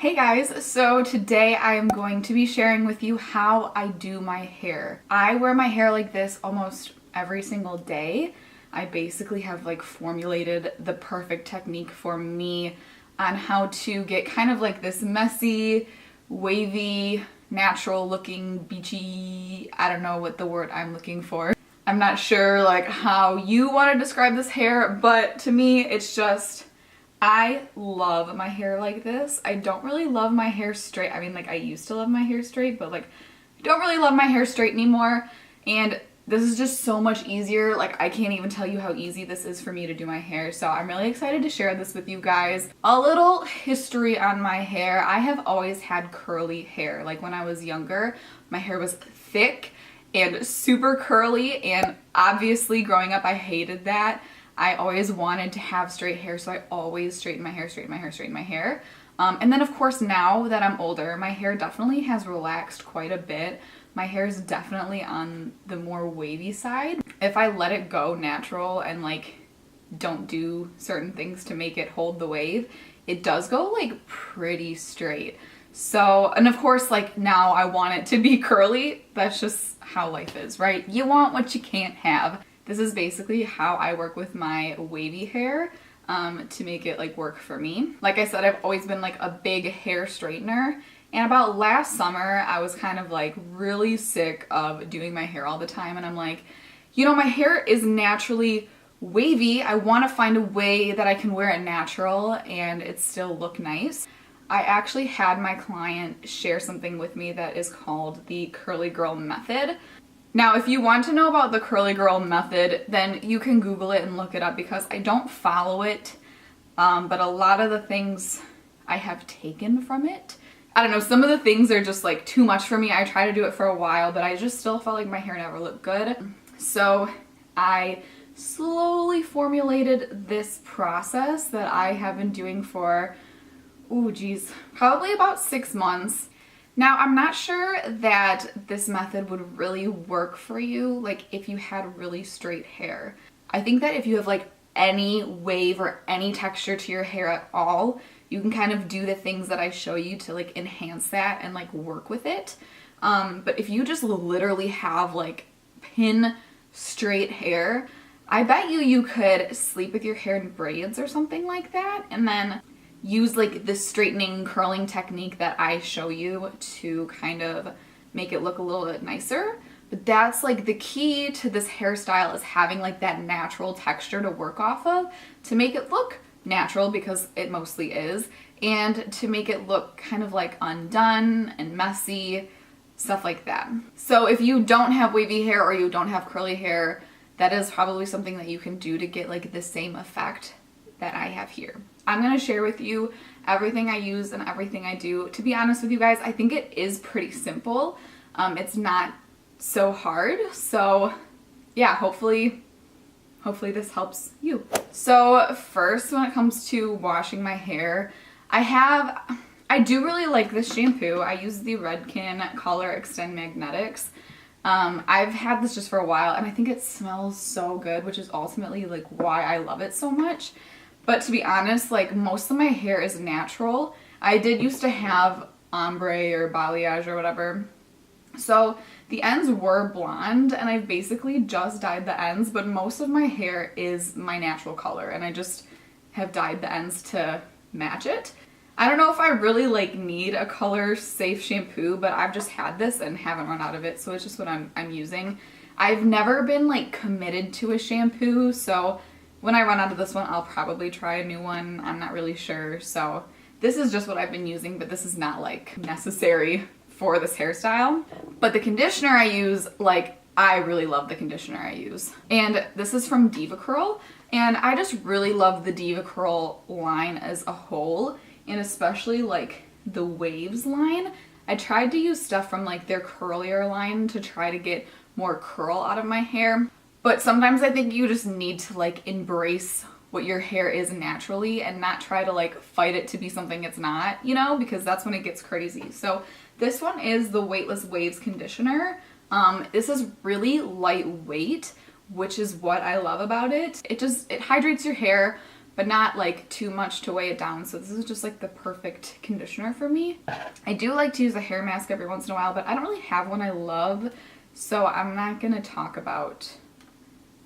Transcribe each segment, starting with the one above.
Hey guys, so today I am going to be sharing with you how I do my hair. I wear my hair like this almost every single day. I basically have like formulated the perfect technique for me on how to get kind of like this messy, wavy, natural looking, beachy, I don't know what the word I'm looking for. I'm not sure like how you want to describe this hair, but to me it's just, I love my hair like this. I don't really love my hair straight. I mean, like, I used to love my hair straight, but like, I don't really love my hair straight anymore. And this is just so much easier. Like, I can't even tell you how easy this is for me to do my hair. So I'm really excited to share this with you guys. A little history on my hair. I have always had curly hair. Like, when I was younger, my hair was thick and super curly. And obviously, growing up, I hated that. I always wanted to have straight hair, so I always straighten my hair, straighten my hair, straighten my hair. And then of course now that I'm older, my hair definitely has relaxed quite a bit. My hair is definitely on the more wavy side. If I let it go natural and like don't do certain things to make it hold the wave, it does go like pretty straight. So, and of course like now I want it to be curly. That's just how life is, right? You want what you can't have. This is basically how I work with my wavy hair to make it like work for me. Like I said, I've always been like a big hair straightener, and about last summer I was kind of like really sick of doing my hair all the time, and I'm like, you know, my hair is naturally wavy. I want to find a way that I can wear it natural and it still look nice. I actually had my client share something with me that is called the curly girl method. Now, if you want to know about the curly girl method, then you can Google it and look it up because I don't follow it, but a lot of the things I have taken from it. I don't know, some of the things are just like too much for me. I tried to do it for a while, but I just still felt like my hair never looked good. So I slowly formulated this process that I have been doing for, probably about 6 months. Now, I'm not sure that this method would really work for you, like if you had really straight hair. I think that if you have like any wave or any texture to your hair at all, you can kind of do the things that I show you to like enhance that and like work with it. But if you just literally have like pin straight hair, I bet you could sleep with your hair in braids or something like that, and then use like the straightening curling technique that I show you to kind of make it look a little bit nicer. But that's like the key to this hairstyle, is having like that natural texture to work off of to make it look natural, because it mostly is, and to make it look kind of like undone and messy, stuff like that. So if you don't have wavy hair or you don't have curly hair, that is probably something that you can do to get like the same effect that I have here. I'm going to share with you everything I use and everything I do. To be honest with you guys, I think it is pretty simple. It's not so hard. So yeah, hopefully this helps you. So first, when it comes to washing my hair, I do really like this shampoo. I use the Redken Color Extend Magnetics. I've had this just for a while and I think it smells so good, which is ultimately like why I love it so much. But to be honest, like most of my hair is natural. I did used to have ombre or balayage or whatever. So the ends were blonde and I've basically just dyed the ends, but most of my hair is my natural color and I just have dyed the ends to match it. I don't know if I really like need a color safe shampoo, but I've just had this and haven't run out of it, so it's just what I'm using. I've never been like committed to a shampoo, so when I run out of this one, I'll probably try a new one. I'm not really sure. So this is just what I've been using, but this is not like necessary for this hairstyle. But the conditioner I use, like I really love the conditioner I use. And this is from Diva Curl. And I just really love the Diva Curl line as a whole, and especially like the waves line. I tried to use stuff from like their curlier line to try to get more curl out of my hair. But sometimes I think you just need to like embrace what your hair is naturally and not try to like fight it to be something it's not, you know, because that's when it gets crazy. So this one is the Weightless Waves Conditioner. This is really lightweight, which is what I love about it. It hydrates your hair, but not like too much to weigh it down. So this is just like the perfect conditioner for me. I do like to use a hair mask every once in a while, but I don't really have one I love, so I'm not gonna talk about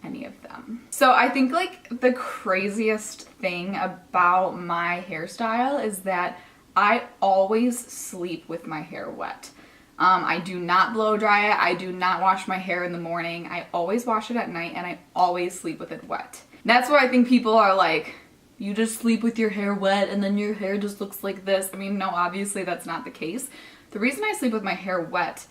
any of them. So I think like the craziest thing about my hairstyle is that I always sleep with my hair wet. I do not blow dry it. I do not wash my hair in the morning. I always wash it at night, and I always sleep with it wet. And that's where I think people are like, you just sleep with your hair wet and then your hair just looks like this. I mean, no, obviously that's not the case. The reason I sleep with my hair wet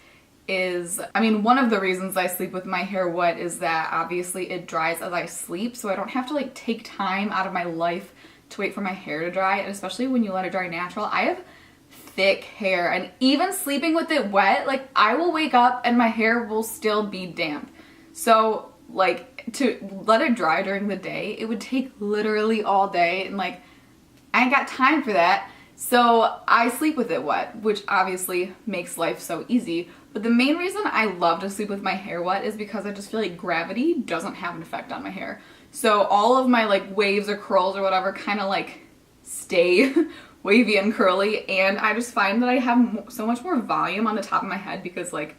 is, one of the reasons I sleep with my hair wet is that obviously it dries as I sleep, so I don't have to like take time out of my life to wait for my hair to dry, and especially when you let it dry natural. I have thick hair, and even sleeping with it wet, like I will wake up and my hair will still be damp. So like to let it dry during the day, it would take literally all day, and like I ain't got time for that. So I sleep with it wet, which obviously makes life so easy. But the main reason I love to sleep with my hair wet is because I just feel like gravity doesn't have an effect on my hair. So all of my like waves or curls or whatever kind of like stay wavy and curly, and I just find that I have so much more volume on the top of my head because like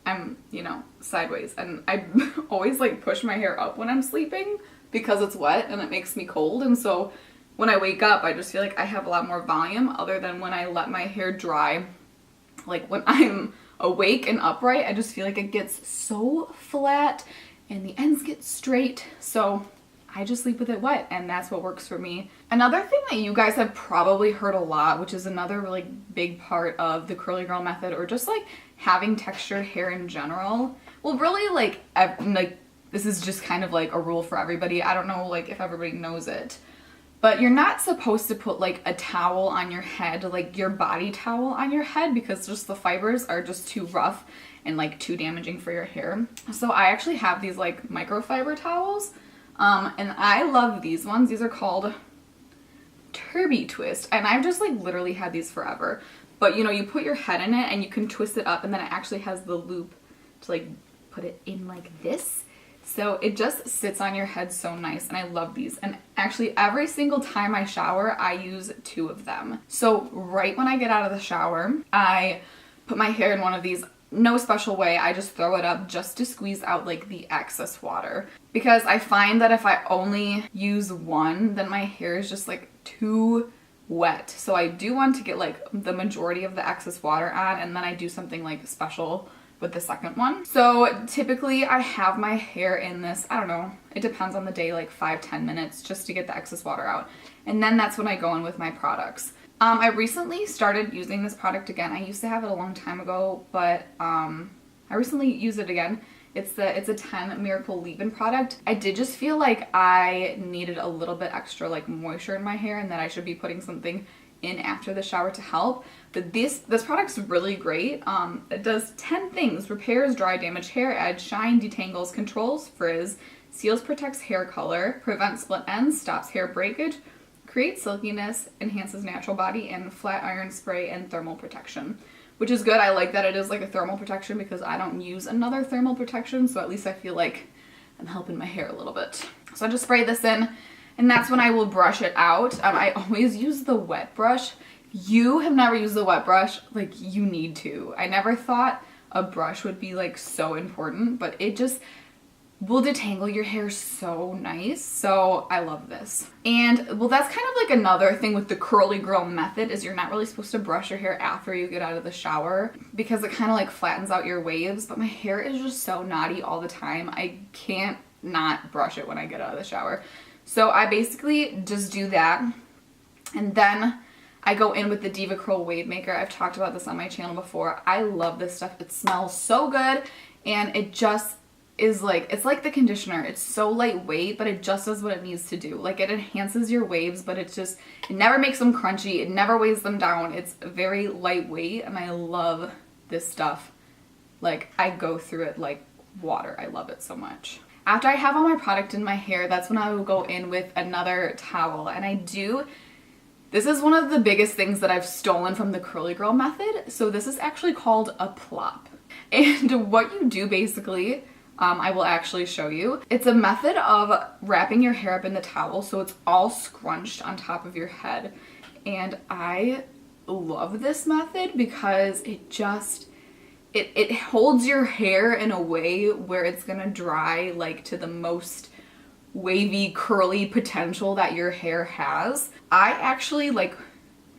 I'm, sideways, and I always like push my hair up when I'm sleeping because it's wet and it makes me cold. And so when I wake up, I just feel like I have a lot more volume other than when I let my hair dry. Like when I'm awake and upright, I just feel like it gets so flat and the ends get straight. So I just sleep with it wet, and that's what works for me. Another thing that you guys have probably heard a lot, which is another really big part of the curly girl method, or just like having textured hair in general. Well, really like this is just kind of like a rule for everybody. I don't know like if everybody knows it, but you're not supposed to put like a towel on your head, like your body towel on your head, because just the fibers are just too rough and like too damaging for your hair. So I actually have these like microfiber towels. And I love these ones. These are called Turby Twist, and I've just like literally had these forever. But you put your head in it and you can twist it up, and then it actually has the loop to like put it in like this. So it just sits on your head so nice, and I love these. And actually every single time I shower, I use 2 of them. So right when I get out of the shower, I put my hair in one of these. No special way, I just throw it up just to squeeze out like the excess water. Because I find that if I only use one, then my hair is just like too wet. So I do want to get like the majority of the excess water on, and then I do something like special with the second one. So typically I have my hair in this, I don't know, it depends on the day, like 5-10 minutes just to get the excess water out. And then that's when I go in with my products. I recently started using this product again. I used to have it a long time ago, but I recently used it again. It's a 10 Miracle Leave-In product. I did just feel like I needed a little bit extra like moisture in my hair, and that I should be putting something in after the shower to help. But this product's really great. It does 10 things: repairs dry damaged hair, adds shine, detangles, controls frizz, seals, protects hair color, prevents split ends, stops hair breakage, creates silkiness, enhances natural body, and flat iron spray and thermal protection. Which is good. I like that it is like a thermal protection because I don't use another thermal protection, so at least I feel like I'm helping my hair a little bit. So I just spray this in, and that's when I will brush it out. I always use the wet brush. If you have never used the wet brush, like you need to. I never thought a brush would be like so important, but it just will detangle your hair so nice. So I love this. And well, that's kind of like another thing with the curly girl method, is you're not really supposed to brush your hair after you get out of the shower because it kind of like flattens out your waves. But my hair is just so knotty all the time. I can't not brush it when I get out of the shower. So I basically just do that. And then I go in with the Diva Curl Wave Maker. I've talked about this on my channel before. I love this stuff. It smells so good, and it just is like, it's like the conditioner. It's so lightweight, but it just does what it needs to do. Like, it enhances your waves, but it never makes them crunchy. It never weighs them down. It's very lightweight, and I love this stuff. Like, I go through it like water. I love it so much. After I have all my product in my hair, that's when I will go in with another towel. And this is one of the biggest things that I've stolen from the curly girl method. So this is actually called a plop. And what you do basically, I will actually show you. It's a method of wrapping your hair up in the towel so it's all scrunched on top of your head. And I love this method because it holds your hair in a way where it's gonna dry like to the most wavy, curly potential that your hair has. I actually like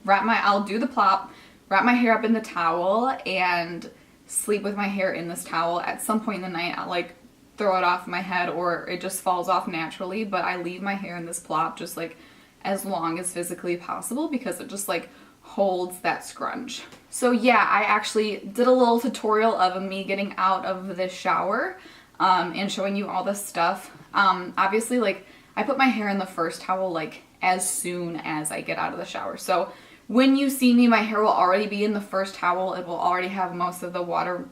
I'll do the plop, wrap my hair up in the towel, and sleep with my hair in this towel. At some point in the night, I'll like throw it off my head or it just falls off naturally, but I leave my hair in this plop just like as long as physically possible because it just like holds that scrunch. So yeah, I actually did a little tutorial of me getting out of the shower and showing you all this stuff. Obviously, like, I put my hair in the first towel like as soon as I get out of the shower. So when you see me, my hair will already be in the first towel. It will already have most of the water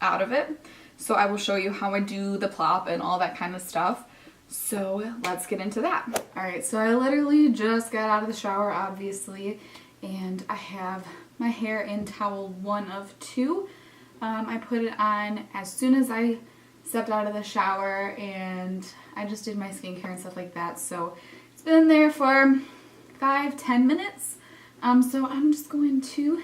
out of it. So I will show you how I do the plop and all that kind of stuff. So let's get into that. All right, so I literally just got out of the shower, obviously, and I have my hair in towel 1 of 2. I put it on as soon as I stepped out of the shower, and I just did my skincare and stuff like that. So it's been there for 5-10 minutes. So I'm just going to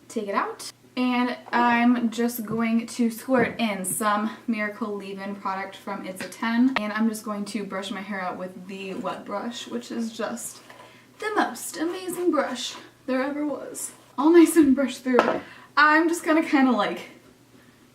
take it out, and I'm just going to squirt in some Miracle Leave-In product from It's a 10, and I'm just going to brush my hair out with the wet brush, which is just the most amazing brush there ever was. All nice and brushed through. I'm just gonna kind of like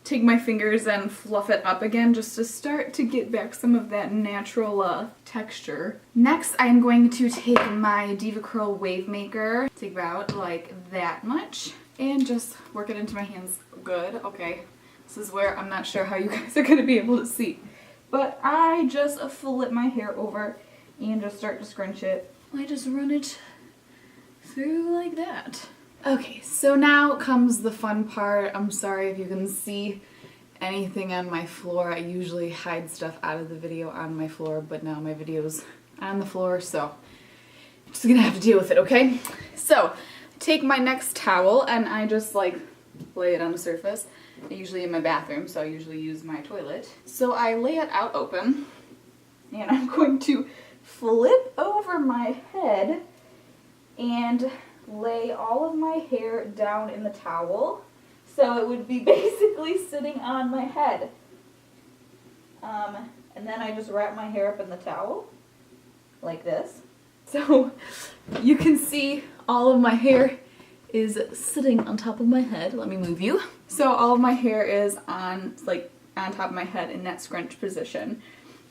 take my fingers and fluff it up again just to start to get back some of that natural texture. Next, I'm going to take my Diva Curl Wave Maker, take about like that much, and just work it into my hands. Good, okay. This is where I'm not sure how you guys are gonna be able to see. But I just flip my hair over and just start to scrunch it. I just run it through like that. Okay, so now comes the fun part. I'm sorry if you can see anything on my floor. I usually hide stuff out of the video on my floor, but now my video's on the floor, so I'm just gonna have to deal with it, okay? So, take my next towel and I just like lay it on the surface. I usually in my bathroom, so I usually use my toilet. So I lay it out open, and I'm going to flip over my head and lay all of my hair down in the towel so it would be basically sitting on my head. And then I just wrap my hair up in the towel like this. So you can see all of my hair is sitting on top of my head. Let me move you. So all of my hair is on top of my head in that scrunch position.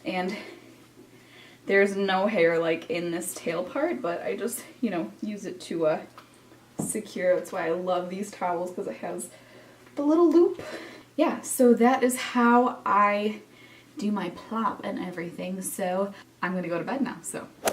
And there's no hair like in this tail part, but I just, you know, use it to secure. That's why I love these towels, because it has the little loop. Yeah, so that is how I do my plop and everything. So I'm gonna go to bed now.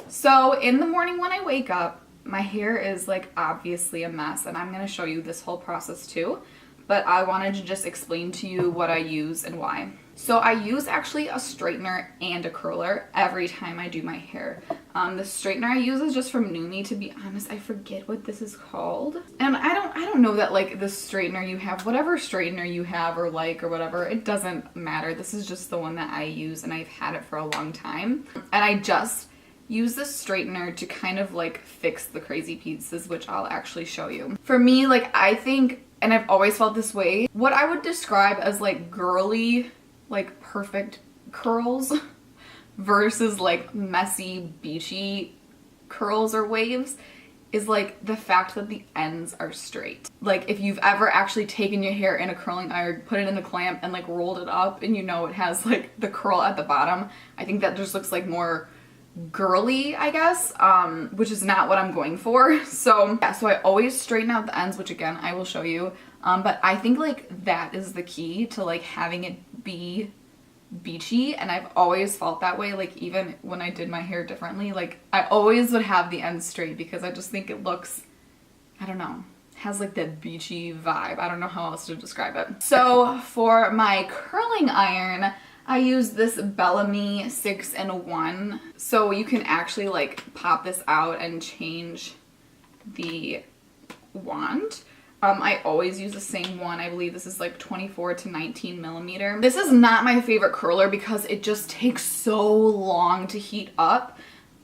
So in the morning when I wake up, my hair is like obviously a mess, and I'm gonna show you this whole process too, but I wanted to just explain to you what I use and why. So I use actually a straightener and a curler every time I do my hair. The straightener I use is just from Numi. To be honest, I forget what this is called. And I don't know that like the straightener you have, whatever straightener you have or whatever, it doesn't matter. This is just the one that I use, and I've had it for a long time. And I just use this straightener to kind of like fix the crazy pieces, which I'll actually show you. For me, like, I think, and I've always felt this way, what I would describe as like girly, like perfect curls versus like messy beachy curls or waves is like the fact that the ends are straight. Like if you've ever actually taken your hair in a curling iron, put it in the clamp and like rolled it up, and you know it has like the curl at the bottom, I think that just looks like more girly, I guess, which is not what I'm going for. So yeah, so I always straighten out the ends, which again I will show you, but I think like that is the key to like having it be beachy. And I've always felt that way, like even when I did my hair differently, like I always would have the ends straight because I just think it looks, I don't know, has like that beachy vibe. I don't know how else to describe it. So for my curling iron, I use this Bellamy 6-in-1. So you can actually like pop this out and change the wand. I always use the same one. I believe this is like 24 to 19 millimeter. This is not my favorite curler because it just takes so long to heat up,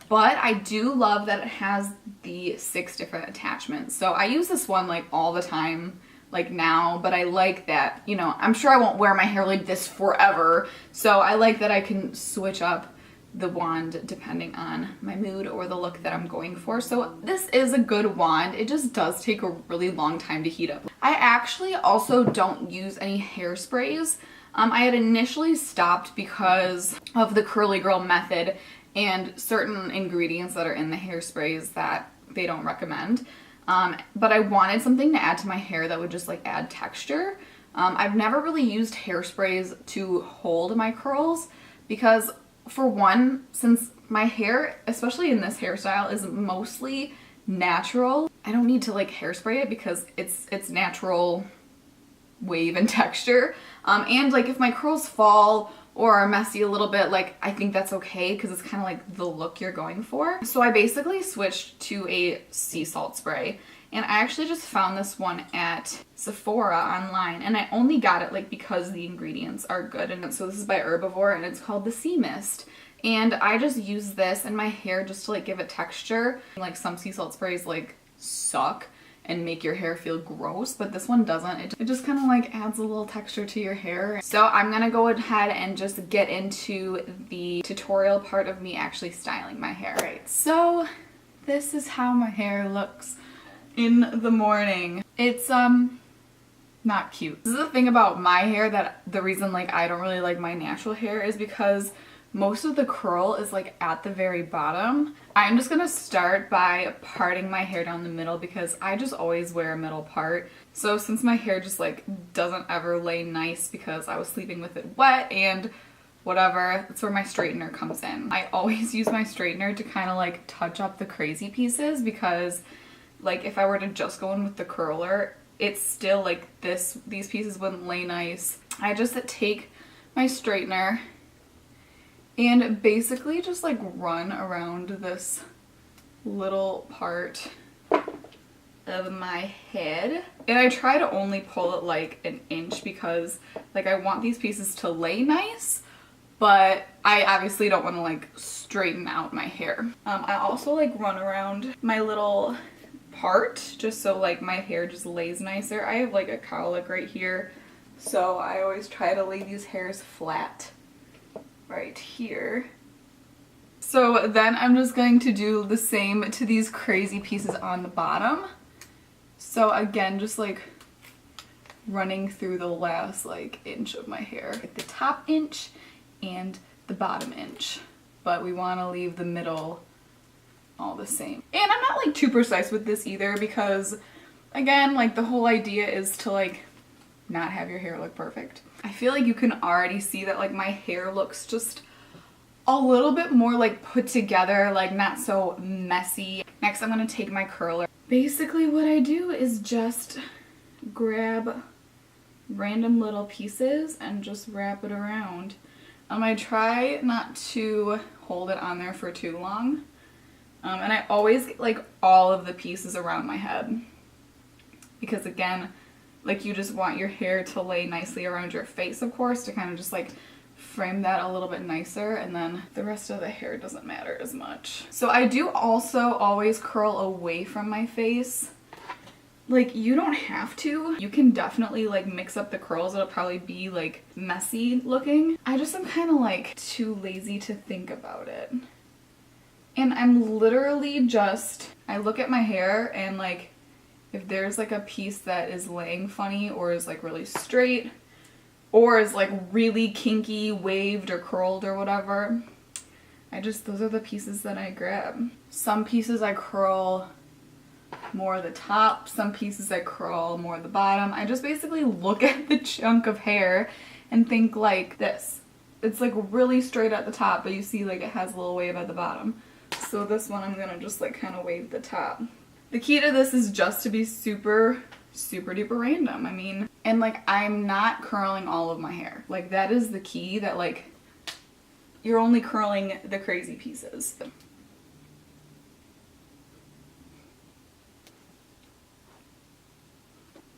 but I do love that it has the 6 different attachments. So I use this one like all the time, like now, but I like that, you know, I'm sure I won't wear my hair like this forever. So I like that I can switch up the wand depending on my mood or the look that I'm going for. So this is a good wand. It just does take a really long time to heat up. I actually also don't use any hairsprays. I had initially stopped because of the curly girl method and certain ingredients that are in the hairsprays that they don't recommend. But I wanted something to add to my hair that would just like add texture. I've never really used hairsprays to hold my curls because, for one, since my hair, especially in this hairstyle, is mostly natural, I don't need to like hairspray it because it's natural wave and texture. And like if my curls fall or are messy a little bit, like I think that's okay because it's kind of like the look you're going for. So I basically switched to a sea salt spray. And I actually just found this one at Sephora online, and I only got it like because the ingredients are good. And so this is by Herbivore, and it's called the Sea Mist. And I just use this in my hair just to like give it texture. Like some sea salt sprays like suck and make your hair feel gross, but this one doesn't. It just kind of like adds a little texture to your hair. So I'm gonna go ahead and just get into the tutorial part of me actually styling my hair. Right, so this is how my hair looks in the morning. It's not cute. This is the thing about my hair, that the reason like I don't really like my natural hair is because most of the curl is like at the very bottom. I'm just gonna start by parting my hair down the middle because I just always wear a middle part. So since my hair just like doesn't ever lay nice because I was sleeping with it wet and whatever, that's where my straightener comes in. I always use my straightener to kind of like touch up the crazy pieces because like if I were to just go in with the curler, it's still like these pieces wouldn't lay nice. I just take my straightener and basically just like run around this little part of my head. And I try to only pull it like an inch because like I want these pieces to lay nice, but I obviously don't want to like straighten out my hair. I also like run around my little part just so like my hair just lays nicer. I have like a cowlick right here, so I always try to lay these hairs flat right here. So then I'm just going to do the same to these crazy pieces on the bottom. So again, just like running through the last like inch of my hair, like the top inch and the bottom inch, but we want to leave the middle all the same. And I'm not like too precise with this either because again, like the whole idea is to like not have your hair look perfect. I feel like you can already see that like my hair looks just a little bit more like put together, like not so messy. Next I'm gonna take my curler. Basically what I do is just grab random little pieces and just wrap it around. I try not to hold it on there for too long. And I always get like all of the pieces around my head because again, like you just want your hair to lay nicely around your face, of course, to kind of just like frame that a little bit nicer, and then the rest of the hair doesn't matter as much. So I do also always curl away from my face. Like you don't have to. You can definitely like mix up the curls. It'll probably be like messy looking. I just am kind of like too lazy to think about it. And I'm literally just, I look at my hair and like if there's like a piece that is laying funny or is like really straight or is like really kinky, waved or curled or whatever, those are the pieces that I grab. Some pieces I curl more the top, some pieces I curl more the bottom. I just basically look at the chunk of hair and think like this. It's like really straight at the top, but you see like it has a little wave at the bottom. So this one I'm gonna just like kind of wave the top. The key to this is just to be super duper random. I mean, and like I'm not curling all of my hair. Like that is the key, that like you're only curling the crazy pieces.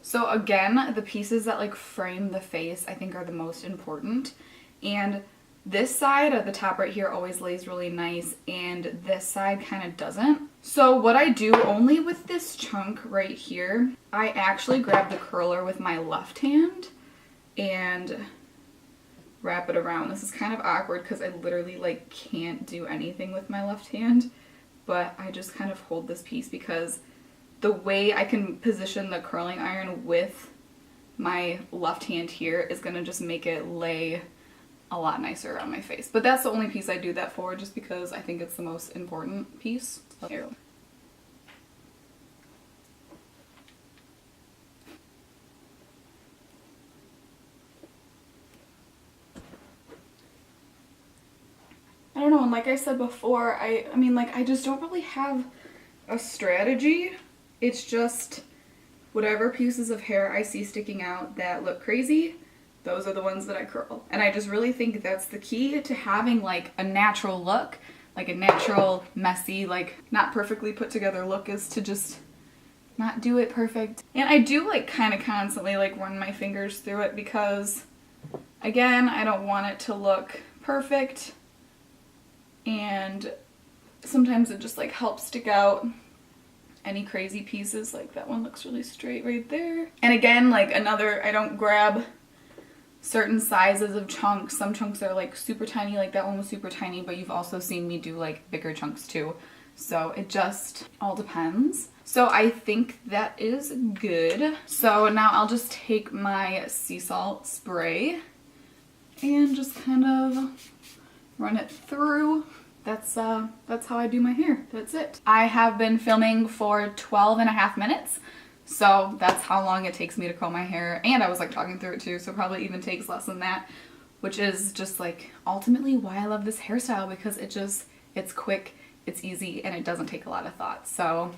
So again, the pieces that like frame the face I think are the most important. And this side at the top right here always lays really nice, and this side kind of doesn't. So what I do only with this chunk right here, I actually grab the curler with my left hand and wrap it around. This is kind of awkward because I literally like can't do anything with my left hand, but I just kind of hold this piece because the way I can position the curling iron with my left hand here is gonna just make it lay a lot nicer around my face. But that's the only piece I do that for, just because I think it's the most important piece. Here. I don't know, and like I said before, I mean, like, I just don't really have a strategy. It's just whatever pieces of hair I see sticking out that look crazy, those are the ones that I curl. And I just really think that's the key to having like a natural look, like a natural, messy, like not perfectly put together look, is to just not do it perfect. And I do like kind of constantly like run my fingers through it because, again, I don't want it to look perfect. And sometimes it just like helps stick out any crazy pieces. Like that one looks really straight right there. And again, like another, I don't grab certain sizes of chunks. Some chunks are like super tiny, like that one was super tiny, but you've also seen me do like bigger chunks too. So it just all depends. So I think that is good. So now I'll just take my sea salt spray and just kind of run it through. That's how I do my hair. That's it. I have been filming for 12.5 minutes. So that's how long it takes me to curl my hair. And I was like talking through it too, so probably even takes less than that, which is just like ultimately why I love this hairstyle, because it's quick, it's easy, and it doesn't take a lot of thought. So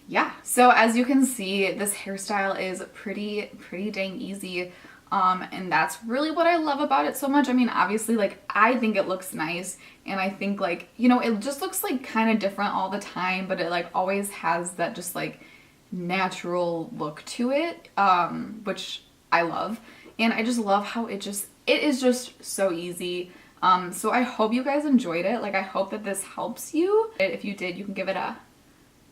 yeah. So as you can see, this hairstyle is pretty dang easy. And that's really what I love about it so much. I mean, obviously, like, I think it looks nice, and I think, like, you know, it just looks like kind of different all the time, but it like always has that just like natural look to it, which I love. And I just love how it is just so easy. So I hope you guys enjoyed it. Like, I hope that this helps you. If you did, you can give it a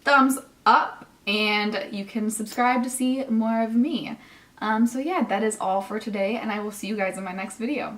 thumbs up, and you can subscribe to see more of me. So yeah, that is all for today, and I will see you guys in my next video.